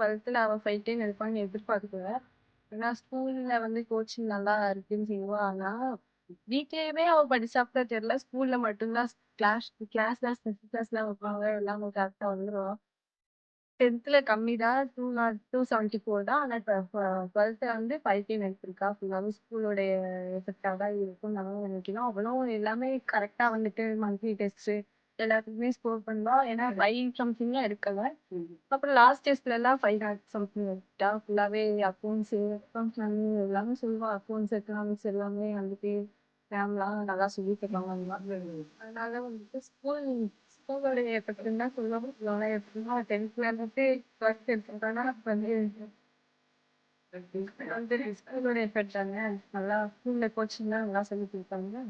12th அவ ஃபைட்டே எடுப்பான்னு எதிர்பார்க்கல. ஏன்னா ஸ்கூல்ல கோச்சிங் நல்லா இருக்குன்னு சொல்லுவா. ஆனா வீட்லயுமே அவ படிச்சாப்ல தெரியல. ஸ்கூல்ல மட்டும் தான் கிளாஸ் தான் ஸ்பெஷல் கிளாஸ்லாம் வைப்பாங்க. எல்லாம் கரெக்ட்டா வந்துருவா. 10th கம்மி தான். 274 தான். ஆனா 12th 510 எடுத்திருக்கா. ஃபுல்லாவே ஸ்கூலோடைய எஃபெக்ட்டா தான் இருக்கும்னு நானும் நினைக்கிறேன். அவளும் எல்லாமே கரெக்ட்டா மந்த்லி டெஸ்ட் எல்லாத்துக்குமே ஸ்கோர் பண்ணுவா. ஏன்னா 5 சம்திங்லாம் எடுக்கல. அப்புறம் லாஸ்ட் டெஸ்ட்லலாம் 500 சம்திங் எடுத்துட்டா. ஃபுல்லாவே அக்கவுண்ட்ஸ் எல்லாமே சொல்லுவா. அக்கவுண்ட்ஸ், எக்கனாமிக்ஸ் எல்லாமே மேம்லாம் நல்லா சொல்லி தருவாங்க. அதனால ஸ்கூலோடைய எஃபெக்ட்ன்னு தான் சொல்லுவாங்க. எப்படின்னா 10th இருந்துட்டு 12th எடுத்துட்டோம்னா ஸ்கூலோட எஃபெக்ட் தானே. நல்லா ஸ்கூல்ல கோச்சிங்லாம் நல்லா சொல்லி கொடுப்பாங்க.